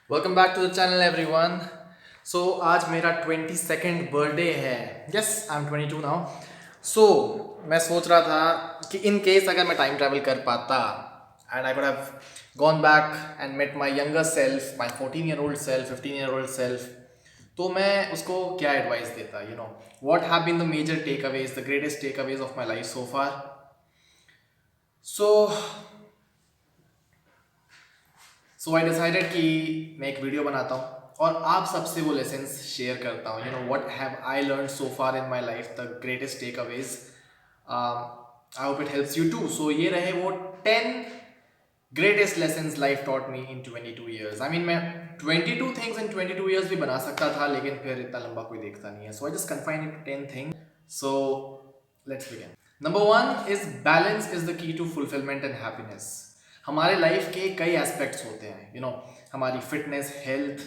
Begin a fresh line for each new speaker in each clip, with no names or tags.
Welcome back to the channel everyone. So आज मेरा 22nd birthday है। Yes, I am 22 now. So मैं सोच रहा था कि इन केस अगर मैं टाइम ट्रैवल कर पाता and I could have gone back and met my younger self, my 14-year-old self, 15-year-old self, तो मैं उसको क्या एडवाइस देता, what have been the major takeaways, the greatest takeaways of my life so far. So so I decided कि मैं एक video बनाता हूँ और आप सबसे वो लेसन्स शेयर करता हूँ। What have I learn so far in my life, the greatest takeaways. I hope it helps you too. So ये रहे वो 10 greatest lessons life taught me in 22 years. I mean मैं 22 things in 22 years भी बना सकता था, लेकिन फिर इतना लंबा कोई देखता नहीं है। So I just confine it to 10 things. So let's begin. Number 1 is balance is the key to fulfilment and happiness. हमारे लाइफ के कई एस्पेक्ट्स होते हैं, हमारी fitness, health,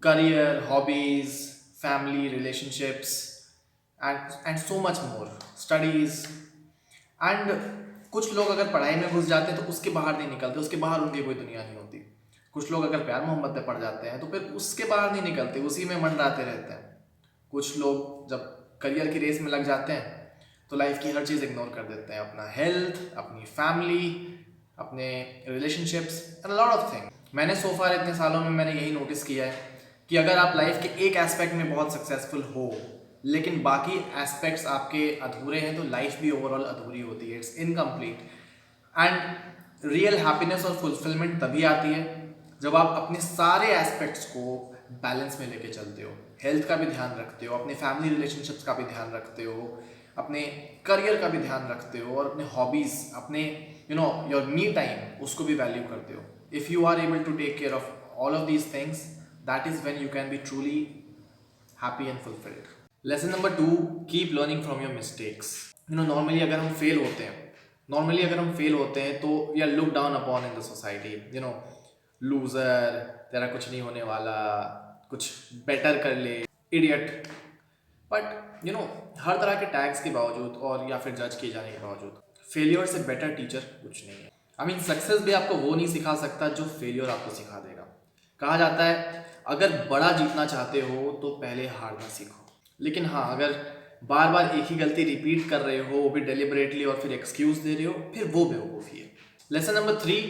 career, hobbies, family, relationships and so much more, studies. And कुछ लोग अगर पढ़ाई में घुस जाते हैं तो उसके बाहर नहीं निकलते, उसके बाहर उनकी कोई दुनिया नहीं होती। कुछ लोग अगर प्यार मोहब्बत में पड़ जाते हैं तो फिर उसके बाहर नहीं निकलते, उसी में मंडराते रहते हैं। कुछ लोग जब करियर की रेस में लग जाते हैं तो लाइफ की हर चीज़ इग्नोर कर देते हैं, अपना हेल्थ, अपनी फैमिली, अपने relationships and lot of thing. मैंने सो फार इतने सालों में मैंने यही नोटिस किया है कि अगर आप लाइफ के एक एस्पेक्ट में बहुत सक्सेसफुल हो लेकिन बाकी एस्पेक्ट्स आपके अधूरे हैं तो लाइफ भी ओवरऑल अधूरी होती है, it's incomplete. And real happiness और फुलफिलमेंट तभी आती है जब आप अपने सारे एस्पेक्ट्स को बैलेंस में लेके चलते हो, हेल्थ का भी ध्यान रखते हो, अपने फैमिली रिलेशनशिप्स का भी ध्यान रखते हो, अपने करियर का भी ध्यान रखते हो और अपने हॉबीज़, अपने योर मी टाइम, उसको भी वैल्यू करते हो। If you are able to take care of all of these things, that is when you can be truly happy and fulfilled. Lesson number 2, keep learning from your mistakes. Normally अगर हम fail होते हैं, तो we are look down upon in the society, loser, तेरा कुछ नहीं होने वाला, कुछ बेटर कर ले, इडियट। बट हर तरह के टैग्स के बावजूद और या फिर जज किए जाने के बावजूद फेलियर से बेटर टीचर कुछ नहीं है। आई मीन सक्सेस भी आपको वो नहीं सिखा सकता जो फेलियर आपको सिखा देगा। कहा जाता है अगर बड़ा जीतना चाहते हो तो पहले हारना सीखो। लेकिन हाँ, अगर बार बार एक ही गलती रिपीट कर रहे हो, वो भी डेलिबरेटली, और फिर एक्सक्यूज दे रहे हो, फिर वो बेवकूफ़ी है। Lesson number 3,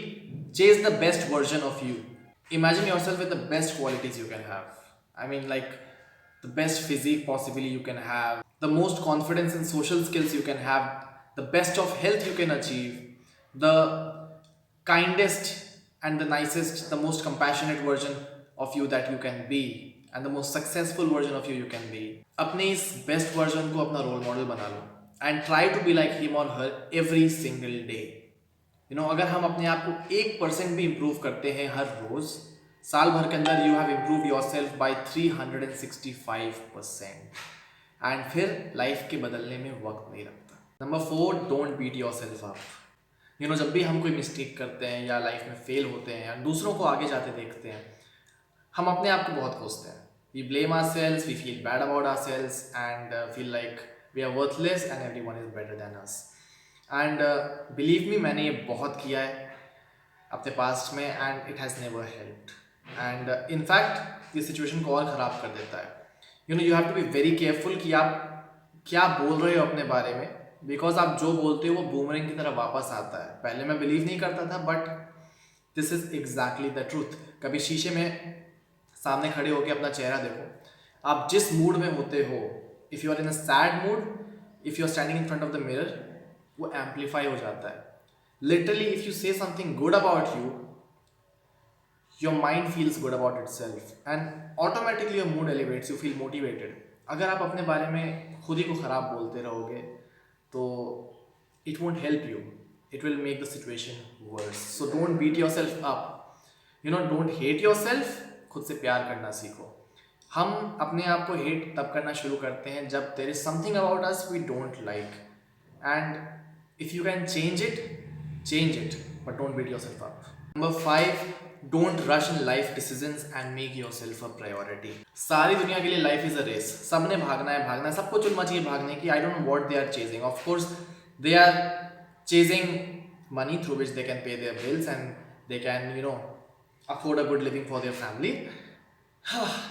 chase the best version of you. Imagine your self with the best qualities you can have. I mean like the best physique possibly you can have, the most confidence and social skills you can have, the best of health you can achieve, the kindest and the nicest, the most compassionate version of you that you can be, and the most successful version of you can be. अपने इस best version को अपना role model बना लो and try to be like him और हर every single day. अगर हम अपने आप को 1% भी इम्प्रूव करते हैं हर रोज, साल भर के अंदर you have improve yourself by 365%। And फिर लाइफ के बदलने में वक्त नहीं लगता। Number 4, don't beat yourself up. जब भी हम कोई मिस्टेक करते हैं या लाइफ में फेल होते हैं या दूसरों को आगे जाते देखते हैं, हम अपने आप को बहुत कोसते हैं। We blame ourselves, we feel bad about ourselves and feel like we are worthless and everyone is better than us. And believe me, मैंने ये बहुत किया है अपने पास्ट में and it has never helped. And in fact ये situation को और ख़राब कर देता है। You have to be very careful कि आप क्या बोल रहे हो अपने बारे में, बिकॉज आप जो बोलते हो वो बूमरैंग की तरह वापस आता है। पहले मैं बिलीव नहीं करता था, but this is exactly the truth. कभी शीशे में सामने खड़े होकर अपना चेहरा देखो, आप जिस मूड में होते हो, if you are in a sad mood, if you are standing in front of the mirror, वो एम्पलीफाई हो जाता है। Literally if you say something good about you, your mind feels good about itself and automatically your mood elevates, you feel motivated. अगर आप अपने बारे में खुद ही को ख़राब बोलते रहोगे तो it won't help you, it will make the situation worse. So don't beat yourself up, don't hate yourself. खुद से प्यार करना सीखो। हम अपने आप को हेट तब करना शुरू करते हैं जब there is something about us we don't like, and if you can change it, but don't beat yourself up. Number 5, don't rush in life decisions and make your self a priority. सारी दुनिया के लिए life is a race, सबने भागना है, सबको चुनमा चाहिए भागने की। I don't know what they are chasing. Of course they are chasing money through which they can pay their bills and they can afford a good living for their family.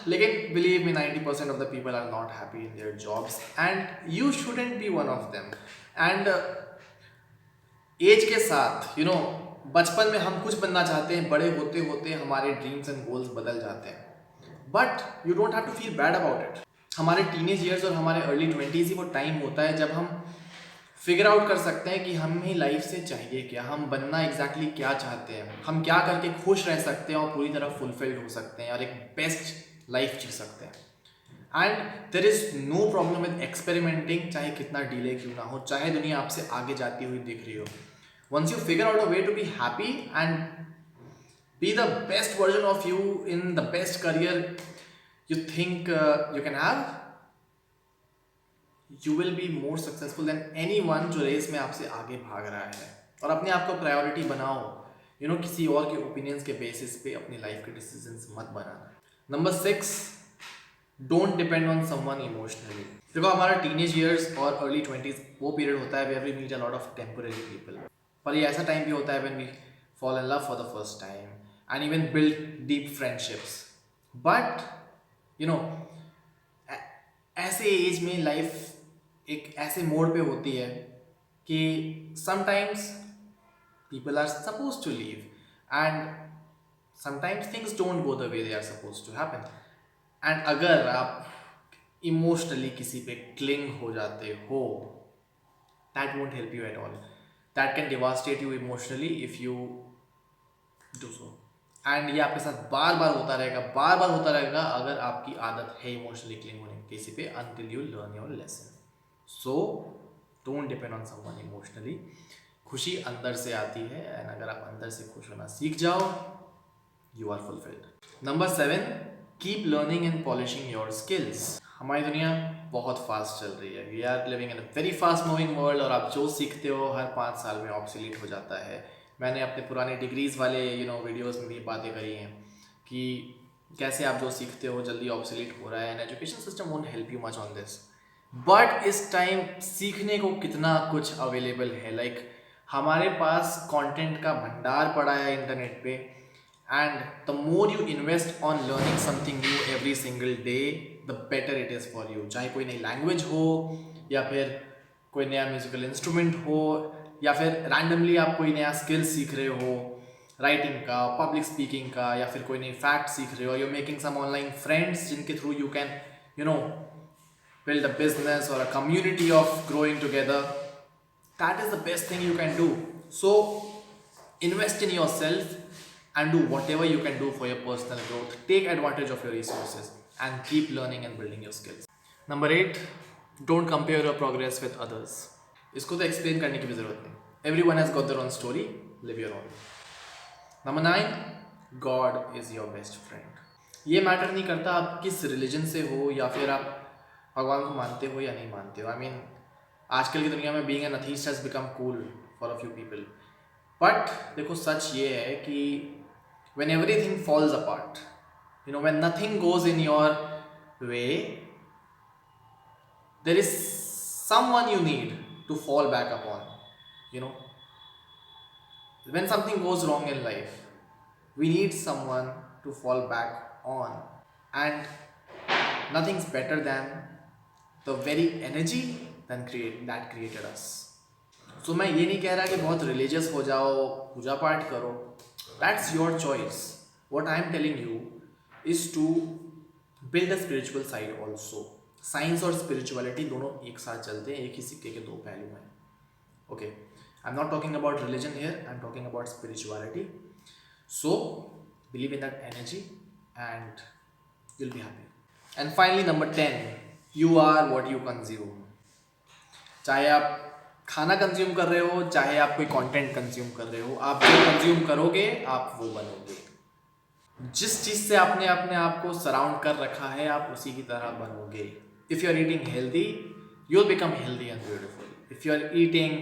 लेकिन believe me, 90% of the people are not happy in their jobs and you shouldn't be one of them. And age के साथ बचपन में हम कुछ बनना चाहते हैं, बड़े होते होते हमारे ड्रीम्स एंड गोल्स बदल जाते हैं, but you don't have to feel bad about it. हमारे टीनेज ईयर्स और हमारे अर्ली 20s ही वो टाइम होता है जब हम फिगर आउट कर सकते हैं कि हमें लाइफ से चाहिए क्या, हम बनना एग्जैक्टली क्या चाहते हैं, हम क्या करके खुश रह सकते हैं और पूरी तरह फुलफिल्ड हो सकते हैं और एक बेस्ट लाइफ जी सकते हैं. And there is no problem with experimenting, चाहे कितना डिले क्यों ना हो, चाहे दुनिया आपसे आगे जाती हुई दिख रही हो. Once you figure out a way to be happy and be the best version of you in the best career you think you can have, you will be more successful than anyone जो race में आपसे आगे भाग रहा है. और अपने आप को प्रायोरिटी बनाओ, किसी और के ओपिनियंस के बेसिस पे अपनी लाइफ के डिसीजंस मत बनाना. Number 6, don't depend on someone emotionally. देखो, हमारा टीनेज ईयर्स और अर्ली 20s वो पीरियड होता है where we meet a lot of temporary people. पर ये ऐसा टाइम भी होता है when we fall in love for the first time and even build deep friendships. But ऐसे एज में लाइफ एक ऐसे मोड पे होती है कि sometimes people are supposed to leave and sometimes things don't go the way they are supposed to happen. and अगर आप इमोशनली किसी पे क्लिंग हो जाते हो, that won't help you at all. that can devastate you emotionally if you do so. and ये आपके साथ बार बार होता रहेगा अगर आपकी आदत है इमोशनली क्लिंग होने की किसी पे, until you learn your lesson. so don't depend on someone emotionally. खुशी अंदर से आती है एंड अगर आप अंदर से खुश होना सीख जाओ, you are fulfilled. Number 7, keep learning and polishing your skills. हमारी दुनिया बहुत फास्ट चल रही है. We are living in a very fast moving world और आप जो सीखते हो हर 5 साल में ऑब्सोलीट हो जाता है. मैंने अपने पुराने डिग्रीज वाले वीडियोस में भी बातें करी हैं कि कैसे आप जो सीखते हो जल्दी ऑब्सोलीट हो रहा है and education system won't help you much on this. But इस टाइम सीखने को कितना कुछ अवेलेबल है. लाइक हमारे पास कंटेंट का भंडार पड़ा है इंटरनेट पे and the more you invest on learning something new every single day, the better it is for you. चाहे कोई नई लैंग्वेज हो या फिर कोई नया म्यूजिकल इंस्ट्रूमेंट हो या फिर रैंडमली आप कोई नया स्किल सीख रहे हो, राइटिंग का, पब्लिक स्पीकिंग का, या फिर कोई नई फैक्ट सीख रहे हो, you making some online friends जिनके through you can build a business or a community of growing together. That is the best thing you can do. So invest in yourself and do whatever you can do for your personal growth. Take advantage of your resources and keep learning and building your skills. Number 8, don't compare your progress with others. इसको तो explain करने की भी ज़रूरत नहीं. Everyone has got their own story. Live your own. Number 9, God is your best friend. ये matter नहीं करता आप किस रिलीजन से हो या फिर आप भगवान को मानते हो या नहीं मानते हो. I mean, आजकल की दुनिया में being an atheist has become cool for a few people. But देखो, सच ये है कि when everything falls apart, when nothing goes in your way, there is someone you need to fall back upon. When something goes wrong in life, we need someone to fall back on and nothing's better than the very energy that created us. So मैं ये नहीं कह रहा कि बहुत religious हो जाओ, पूजा पाठ करो. That's your choice. What I am telling you is to build a spiritual side also. Science और स्पिरिचुअलिटी दोनों एक साथ चलते हैं, एक ही सिक्के के दो पहलू हैं. Okay, I'm not talking about religion here, I'm talking about spirituality. So believe in that energy and you'll be happy. And finally, number 10, you are what you consume. चाहे आप खाना कंज्यूम कर रहे हो, चाहे आप कोई कंटेंट कंज्यूम कर रहे हो, आप जो कंज्यूम करोगे आप वो बनोगे. जिस चीज़ से आपने अपने आप को सराउंड कर रखा है आप उसी की तरह बनोगे. If you are eating healthy, you will become healthy and beautiful. If you are eating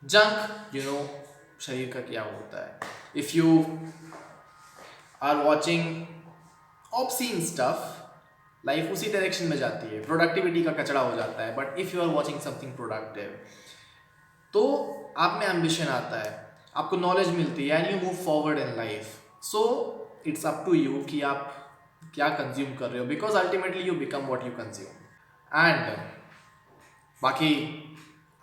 junk, शरीर का क्या होता है. If you are watching obscene stuff, life उसी डायरेक्शन में जाती है, प्रोडक्टिविटी का कचरा हो जाता है. But if you are watching something productive, तो आप में एम्बिशन आता है, आपको नॉलेज मिलती है and you move forward in life. So it's up to you कि आप क्या कंज्यूम कर रहे हो, because ultimately you become what you consume. And बाकी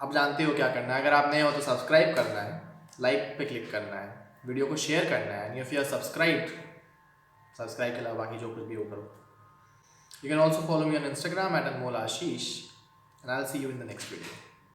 आप जानते हो क्या करना है। अगर आप नए हो तो सब्सक्राइब करना है, लाइक पे क्लिक करना है, वीडियो को शेयर करना है। इफ यू आर सब्सक्राइब के अलावा बाकी जो कुछ भी हो करो। You can also follow me on Instagram at Anmol Ashish, and I'll see you in the next video.